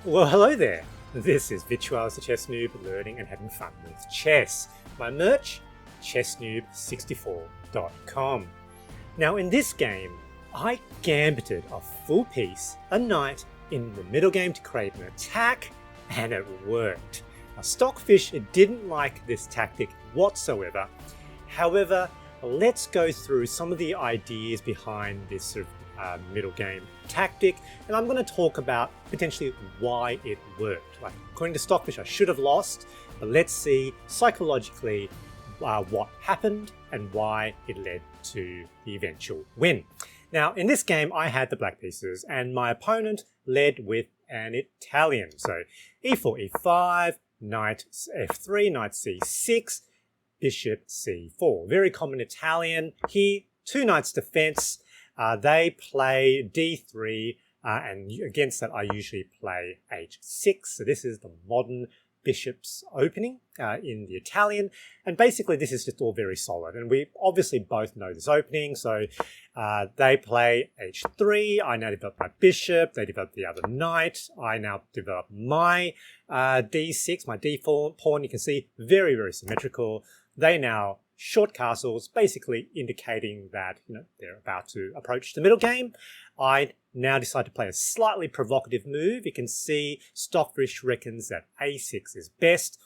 Well, hello there. This is Virtual the Chess Noob, learning and having fun with chess. My merch, chessnoob64.com. Now in this game, I gambited a full piece, a knight, in the middle game to create an attack, and it worked. Now, Stockfish didn't like this tactic whatsoever. However, let's go through some of the ideas behind this sort of middle game tactic, and I'm going to talk about potentially why it worked. Like, according to Stockfish, I should have lost, but let's see psychologically what happened and why it led to the eventual win. Now, in this game, I had the black pieces, and my opponent led with an Italian. So, e4, e5, knight f3, knight c6, bishop c4. Very common Italian. Here, two knights defense. They play d3, and against that I usually play h6. So this is the modern bishop's opening in the Italian. And basically this is just all very solid. And we obviously both know this opening. So they play h3. I now develop my bishop. They develop the other knight. I now develop my d6, my d4 pawn. You can see very, very symmetrical. They now short castles, basically indicating that they're about to approach the middle game. I now decide to play a slightly provocative move. You can see Stockfish reckons that a6 is best.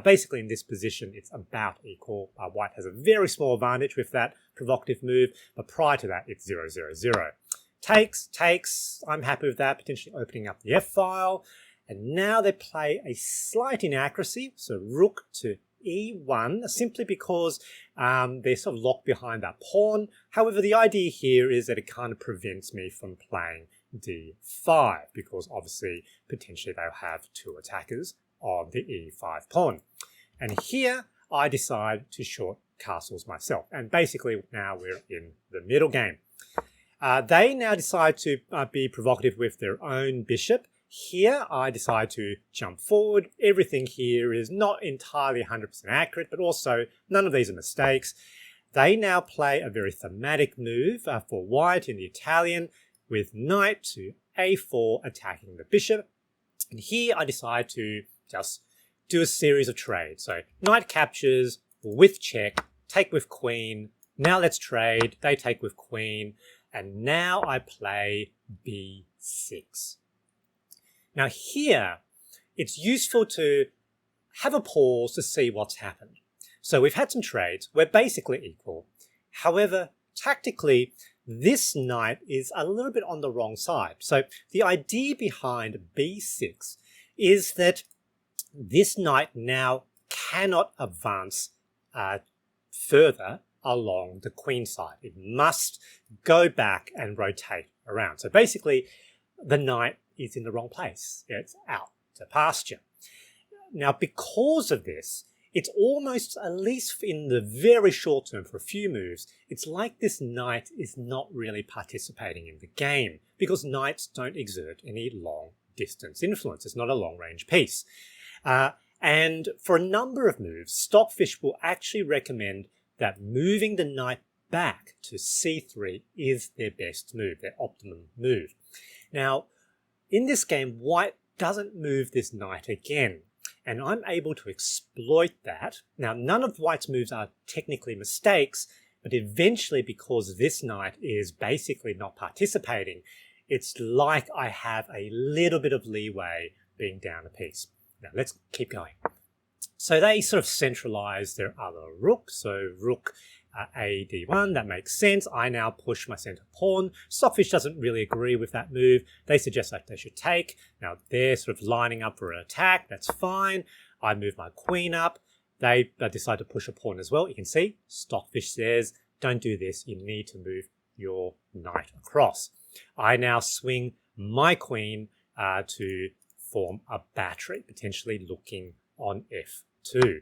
Basically in this position it's about equal. White has a very small advantage with that provocative move, but prior to that it's 0-0-0. Takes, I'm happy with that, potentially opening up the f-file. And now they play a slight inaccuracy, so rook to e1, simply because they're sort of locked behind that pawn. However, the idea here is that it kind of prevents me from playing d5, because obviously potentially they'll have two attackers on the e5 pawn. And here I decide to short castles myself, and basically now we're in the middle game. They now decide to be provocative with their own bishop. Here, I decide to jump forward. Everything here is not entirely 100% accurate, but also none of these are mistakes. They now play a very thematic move for white in the Italian, with knight to a4 attacking the bishop. And here I decide to just do a series of trades. So knight captures with check, take with queen. Now let's trade. They take with queen. And now I play b6. Now here, it's useful to have a pause to see what's happened. So we've had some trades, we're basically equal. However, tactically, this knight is a little bit on the wrong side. So the idea behind b6 is that this knight now cannot advance further along the queenside. It must go back and rotate around. So basically, the knight is in the wrong place. It's out to pasture. Now, because of this, it's almost, at least in the very short term, for a few moves, it's like this knight is not really participating in the game, because knights don't exert any long distance influence. It's not a long range piece. And for a number of moves, Stockfish will actually recommend that moving the knight back to c3 is their best move, their optimum move. Now, in this game, white doesn't move this knight again, and I'm able to exploit that. Now, none of white's moves are technically mistakes, but eventually, because this knight is basically not participating, it's like I have a little bit of leeway being down a piece. Now, let's keep going. So they sort of centralize their other rook, so rook a d1, that makes sense. I now push my center pawn. Stockfish doesn't really agree with that move. They suggest that they should take. Now they're sort of lining up for an attack. That's fine. I move my queen up. They decide to push a pawn as well. You can see Stockfish says, don't do this. You need to move your knight across. I now swing my queen to form a battery, potentially looking on f2.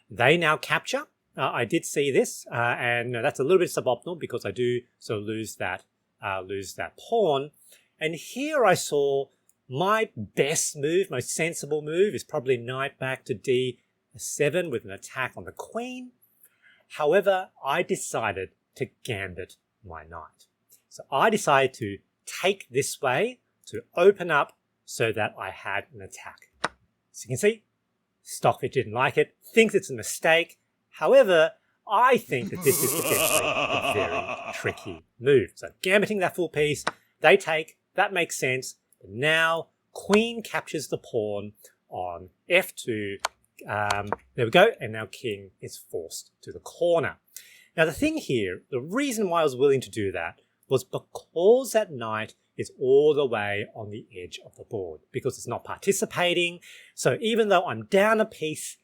They now capture. I did see this, and that's a little bit suboptimal because I do sort of lose that pawn. And here I saw my best move, most sensible move, is probably knight back to d7 with an attack on the queen. However, I decided to gambit my knight. So I decided to take this way to open up so that I had an attack. As you can see, Stockfish didn't like it, thinks it's a mistake. However, I think that this is potentially a very tricky move. So gambiting that full piece, they take, that makes sense. But now queen captures the pawn on f2. There we go, and now king is forced to the corner. Now the thing here, the reason why I was willing to do that was because that knight is all the way on the edge of the board, because it's not participating. So even though I'm down a piece,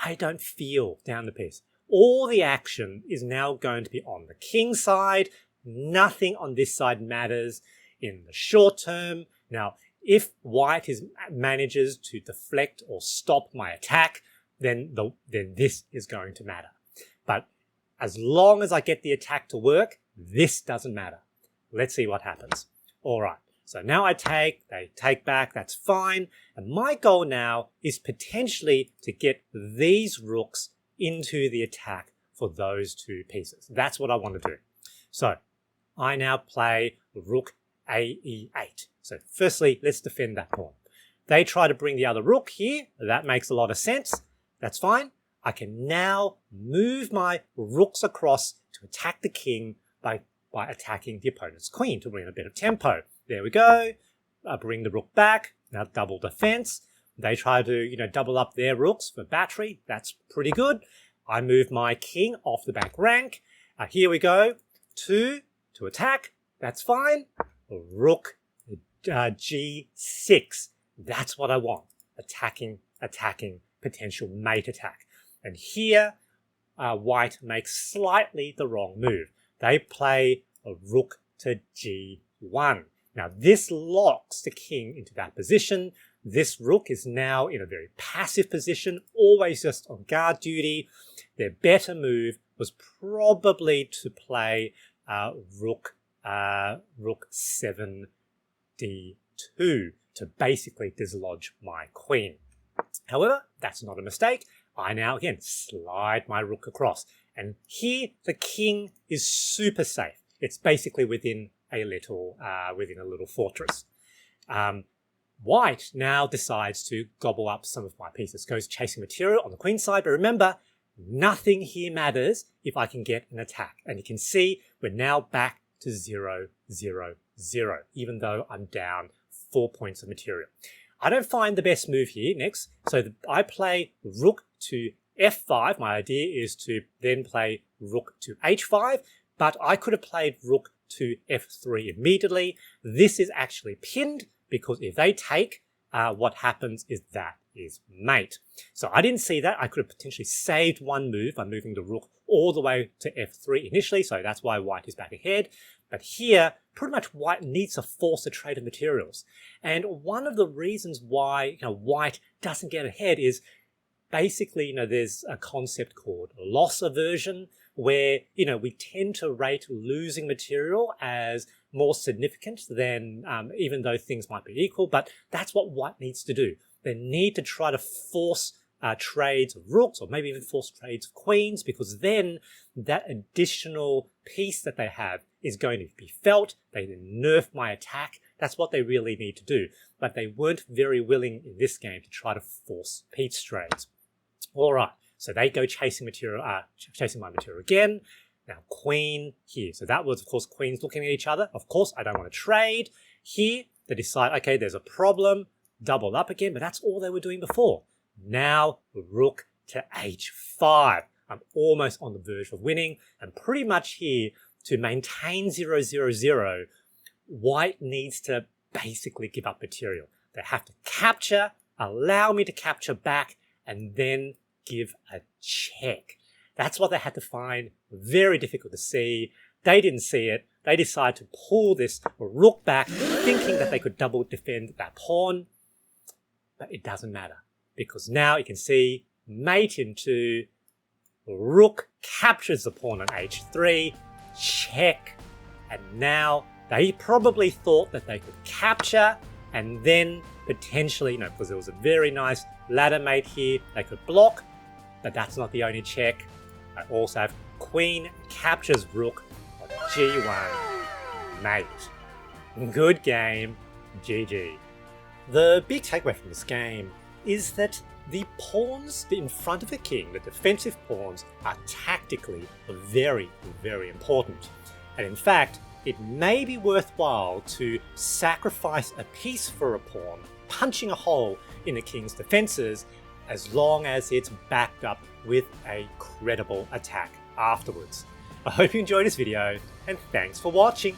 I don't feel down the piece. All the action is now going to be on the king side. Nothing on this side matters in the short term. Now, if white manages to deflect or stop my attack, then this is going to matter. But as long as I get the attack to work, this doesn't matter. Let's see what happens. All right, so now I take, they take back, that's fine. And my goal now is potentially to get these rooks into the attack for those two pieces. That's what I want to do. So I now play rook ae8. So firstly, let's defend that pawn. They try to bring the other rook here. That makes a lot of sense. That's fine. I can now move my rooks across to attack the king by attacking the opponent's queen to bring a bit of tempo. There we go. I bring the rook back. Now double defense. They try to, double up their rooks for battery. That's pretty good. I move my king off the back rank. Here we go. 2 to attack. That's fine. Rook g6. That's what I want. Attacking, potential mate attack. And here, white makes slightly the wrong move. They play a rook to g1. Now this locks the king into that position. This rook is now in a very passive position, always just on guard duty. Their better move was probably to play rook 7 d2 to basically dislodge my queen. However, that's not a mistake. I now again slide my rook across, and here the king is super safe. It's basically within a little fortress. White now decides to gobble up some of my pieces, goes chasing material on the queen side, but remember, nothing here matters if I can get an attack. And you can see we're now back to 0, 0, 0, even though I'm down 4 points of material. I don't find the best move here next, so I play rook to f5. My idea is to then play rook to h5, but I could have played rook to f3 immediately. This is actually pinned, because if they take, what happens is that is mate. So I didn't see that. I could have potentially saved one move by moving the rook all the way to f3 initially, so that's why white is back ahead. But here, pretty much white needs to force a trade of materials. And one of the reasons why white doesn't get ahead is basically, there's a concept called loss aversion, where, we tend to rate losing material as more significant than, even though things might be equal, but that's what white needs to do. They need to try to force trades of rooks, or maybe even force trades of queens, because then that additional piece that they have is going to be felt. They nerf my attack. That's what they really need to do. But they weren't very willing in this game to try to force piece trades. All right, so they go chasing my material again. Now queen here. So that was, of course, queens looking at each other. Of course, I don't want to trade. Here, they decide, okay, there's a problem. Double up again, but that's all they were doing before. Now, rook to h5. I'm almost on the verge of winning. And pretty much here, to maintain 0, 0, 0, white needs to basically give up material. They have to capture, allow me to capture back, and then give a check. That's what they had to find. Very difficult to see. They didn't see it. They decided to pull this rook back, thinking that they could double defend that pawn. But it doesn't matter, because now you can see mate into rook captures the pawn on h3, check. And now they probably thought that they could capture and then potentially, because there was a very nice ladder mate here, they could block, but that's not the only check. I also have queen captures rook on g1, mate. Good game, GG. The big takeaway from this game is that the pawns in front of the king, the defensive pawns, are tactically very, very important. And in fact, it may be worthwhile to sacrifice a piece for a pawn, punching a hole in the king's defenses, as long as it's backed up with a credible attack afterwards. I hope you enjoyed this video, and thanks for watching!